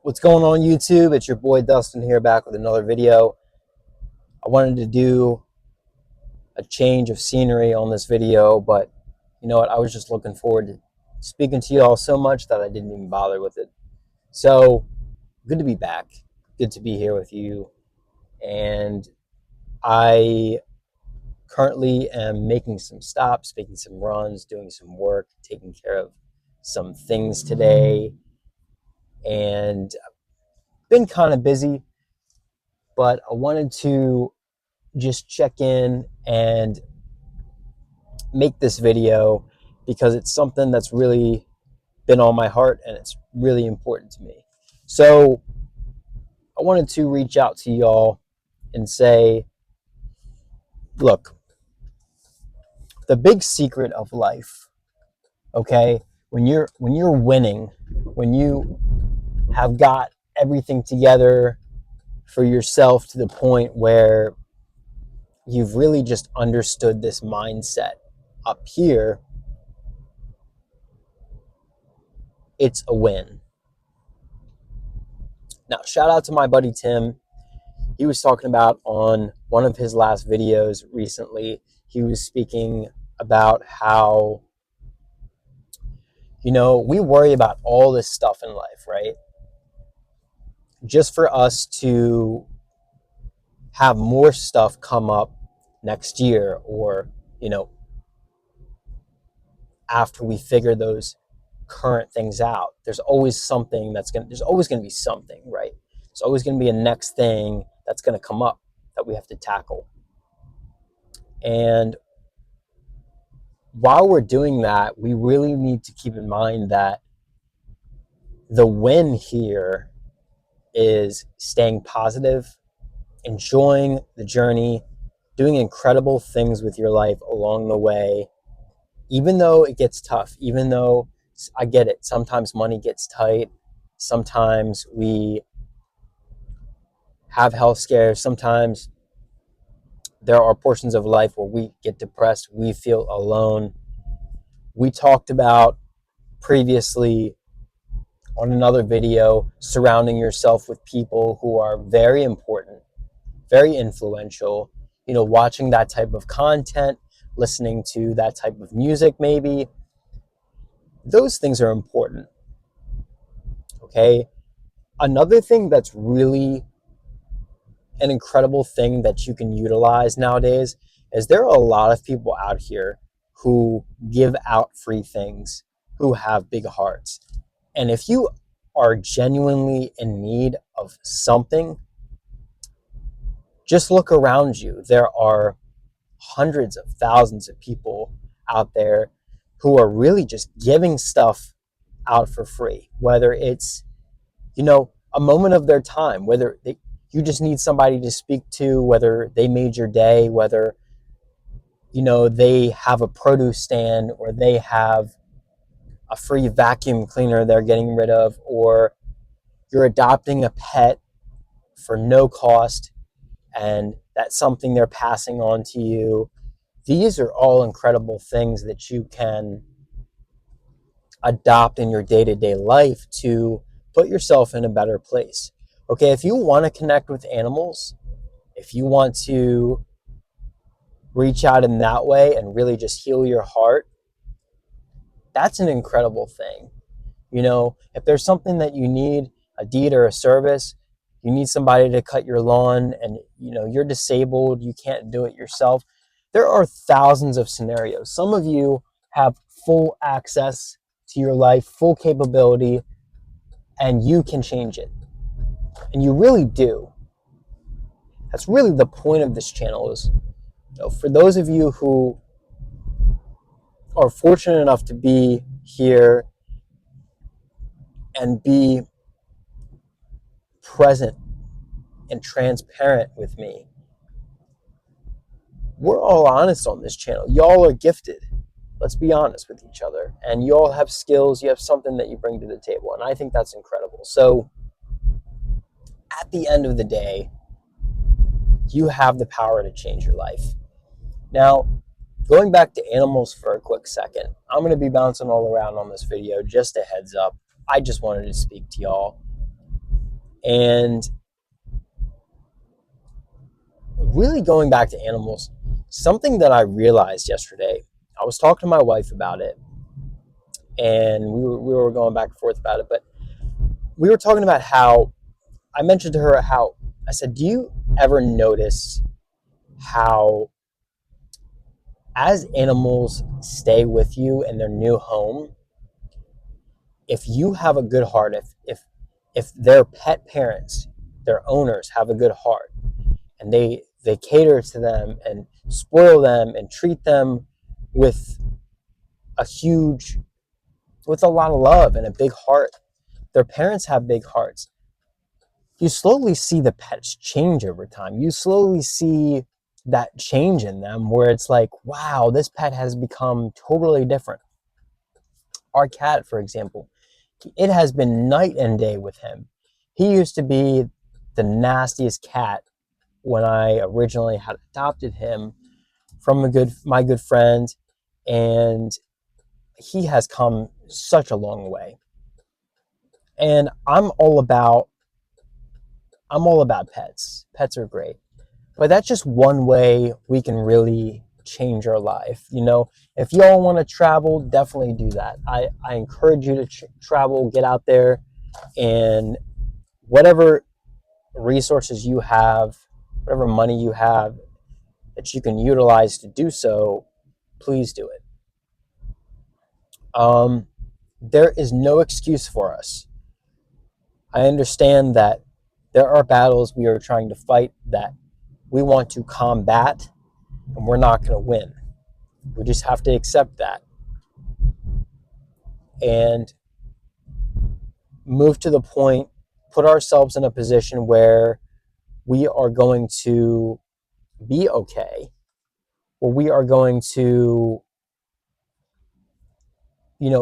What's going on YouTube? It's your boy Dustin here, back with another video. I wanted to do a change of scenery on this video, but you know what? I was just looking forward to speaking to you all so much that I didn't even bother with it. So good to be back. Good to be here with you. And I currently am making some stops, making some runs, doing some work, taking care of some things today, and been kind of busy, but I wanted to just check in and make this video because it's something that's really been on my heart and it's really important to me. So I wanted to reach out to y'all and say, look, the big secret of life, okay, when you're winning, when you have got everything together for yourself to the point where you've really just understood this mindset up here, it's a win. Now, shout out to my buddy Tim. He was talking about on one of his last videos recently, he was speaking about how, we worry about all this stuff in life, right? Just for us to have more stuff come up next year, or, after we figure those current things out. There's always something there's always going to be something, right? There's always going to be a next thing that's going to come up that we have to tackle. And while we're doing that, we really need to keep in mind that the win here is staying positive, enjoying the journey, doing incredible things with your life along the way, even though it gets tough, even though I get it. Sometimes money gets tight. Sometimes we have health scares. Sometimes there are portions of life where we get depressed. We feel alone. We talked about previously on another video surrounding yourself with people who are very important, very influential. Watching that type of content, listening to that type of music, maybe. Those things are important. Okay. Another thing that's really an incredible thing that you can utilize nowadays is there are a lot of people out here who give out free things, who have big hearts. And if you are genuinely in need of something, just look around you. There are hundreds of thousands of people out there who are really just giving stuff out for free, whether it's, a moment of their time, whether you just need somebody to speak to, whether they made your day, whether, they have a produce stand, or they have a free vacuum cleaner they're getting rid of, or you're adopting a pet for no cost and that's something they're passing on to you. These are all incredible things that you can adopt in your day-to-day life to put yourself in a better place. Okay, if you want to connect with animals, if you want to reach out in that way and really just heal your heart, that's an incredible thing. If there's something that you need, a deed or a service, you need somebody to cut your lawn and, you're disabled, you can't do it yourself. There are thousands of scenarios. Some of you have full access to your life, full capability, and you can change it. And you really do. That's really the point of this channel is, for those of you who are fortunate enough to be here and be present and transparent with me, we're all honest on this channel. Y'all are gifted. Let's be honest with each other. And you all have skills. You have something that you bring to the table. And I think that's incredible. So at the end of the day, you have the power to change your life. Now, going back to animals for a quick second, I'm going to be bouncing all around on this video. Just a heads up. I just wanted to speak to y'all. And really going back to animals, something that I realized yesterday, I was talking to my wife about it, and we were going back and forth about it, but we were talking about how I mentioned to her how I said, do you ever notice how as animals stay with you in their new home, if you have a good heart, if their pet parents, their owners have a good heart, and they cater to them and spoil them and treat them with with a lot of love and a big heart, their parents have big hearts, you slowly see the pets change over time. You slowly see that change in them where it's like, wow, this pet has become totally different. Our cat, for example, it has been night and day with him. He used to be the nastiest cat when I originally had adopted him from my good friend, and he has come such a long way. And I'm all about pets. Pets are great. But that's just one way we can really change our life. You know, if y'all want to travel, definitely do that. I encourage you to travel, get out there, and whatever resources you have, whatever money you have that you can utilize to do so, please do it. There is no excuse for us. I understand that there are battles we are trying to fight that we want to combat, and we're not going to win. We just have to accept that and move to the point, put ourselves in a position where we are going to be okay, where we are going to,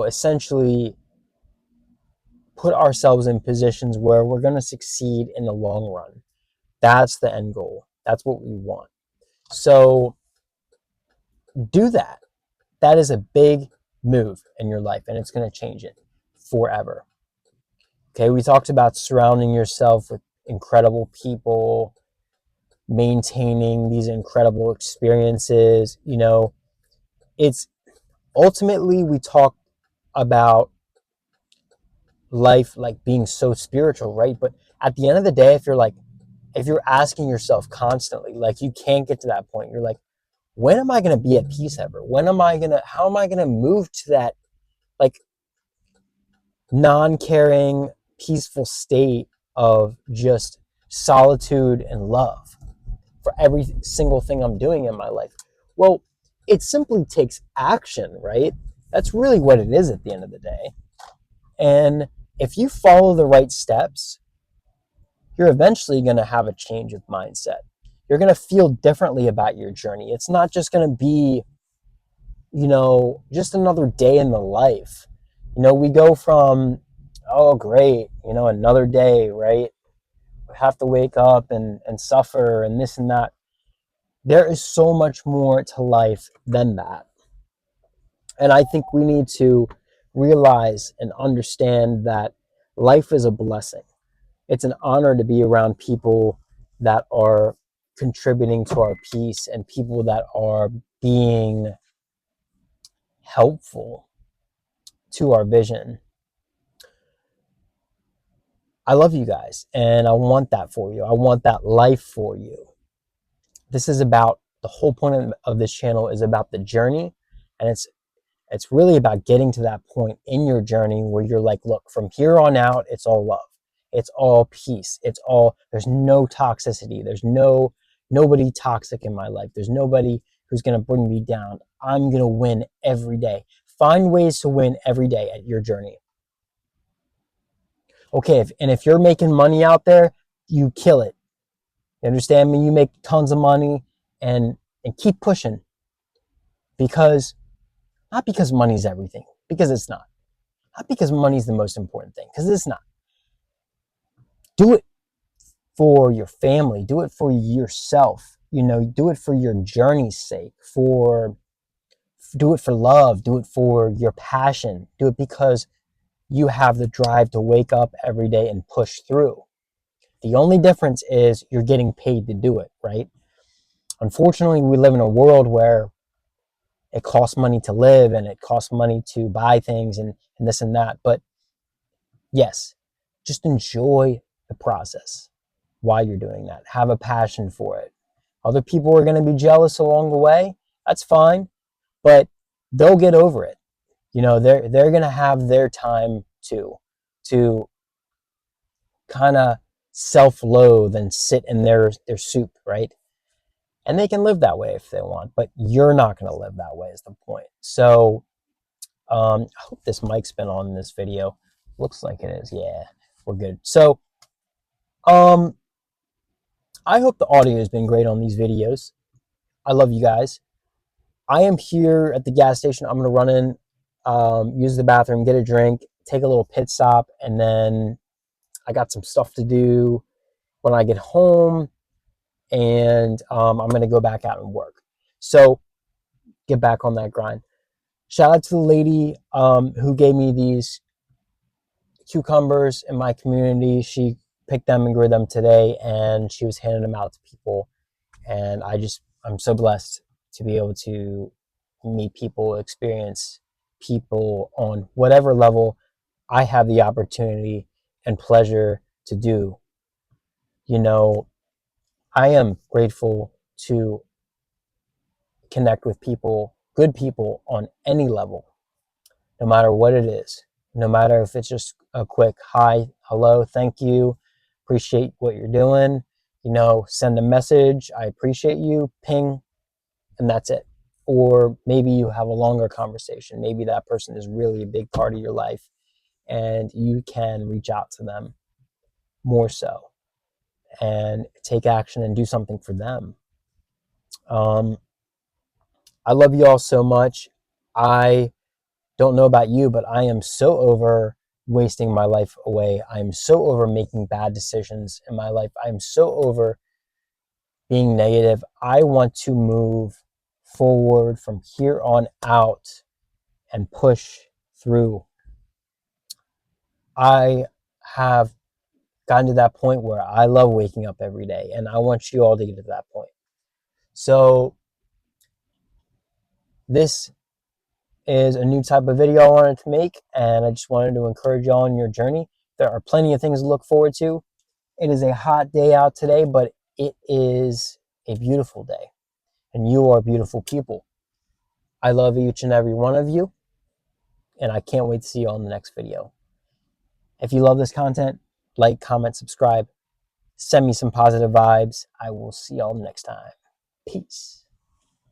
essentially put ourselves in positions where we're going to succeed in the long run. That's the end goal. That's what we want. So do that. That is a big move in your life, and it's going to change it forever. Okay, we talked about surrounding yourself with incredible people, maintaining these incredible experiences. It's ultimately, we talk about life like being so spiritual, right? But at the end of the day, if you're asking yourself constantly, like, you can't get to that point, you're like, when am I going to be at peace ever? How am I going to move to that, like, non-caring, peaceful state of just solitude and love for every single thing I'm doing in my life? Well, it simply takes action, right? That's really what it is at the end of the day. And if you follow the right steps, you're eventually going to have a change of mindset. You're going to feel differently about your journey. It's not just going to be, just another day in the life. We go from, oh, great, another day, right? We have to wake up and suffer and this and that. There is so much more to life than that. And I think we need to realize and understand that life is a blessing. It's an honor to be around people that are contributing to our peace and people that are being helpful to our vision. I love you guys, and I want that for you. I want that life for you. This is about, the whole point of this channel is about the journey, and it's really about getting to that point in your journey where you're like, look, from here on out, it's all love. It's all peace. There's no toxicity. There's nobody toxic in my life. There's nobody who's going to bring me down. I'm going to win every day. Find ways to win every day at your journey. Okay, if you're making money out there, you kill it. You understand me? You make tons of money and keep pushing. Not because money's everything, because it's not. Not because money's the most important thing, because it's not. Do it for your family. Do it for yourself. Do it for your journey's sake. Do it for love. Do it for your passion. Do it because you have the drive to wake up every day and push through. The only difference is you're getting paid to do it, right? Unfortunately, we live in a world where it costs money to live and it costs money to buy things and this and that. But yes, just enjoy the process while you're doing that. Have a passion for it. Other people are going to be jealous along the way. That's fine, but they'll get over it. You know, they're going to have their time too, to kind of self-loathe and sit in their soup, right? And they can live that way if they want, but you're not going to live that way is the point. So I hope this mic's been on in this video. Looks like it is. Yeah, we're good. So I hope the audio has been great on these videos. I love you guys. I am here at the gas station. I'm going to run in, use the bathroom, get a drink, take a little pit stop, and then I got some stuff to do when I get home, and I'm going to go back out and work. So get back on that grind. Shout out to the lady who gave me these cucumbers in my community. She picked them and grew them today, and she was handing them out to people. And I'm so blessed to be able to meet people, experience people on whatever level I have the opportunity and pleasure to do. You know, I am grateful to connect with people, good people on any level, no matter what it is, no matter if it's just a quick hi, hello, thank you, appreciate what you're doing, you know, send a message, I appreciate you, ping, and that's it. Or maybe you have a longer conversation. Maybe that person is really a big part of your life and you can reach out to them more so and take action and do something for them. I love you all so much. I don't know about you, but I am so over wasting my life away. I'm so over making bad decisions in my life. I'm so over being negative. I want to move forward from here on out and push through. I have gotten to that point where I love waking up every day, and I want you all to get to that point. So this is a new type of video I wanted to make, and I just wanted to encourage you all on your journey. There are plenty of things to look forward to. It is a hot day out today, but it is a beautiful day, and you are beautiful people. I love each and every one of you, and I can't wait to see you on the next video. If you love this content, like, comment, subscribe, send me some positive vibes. I will see y'all next time. Peace.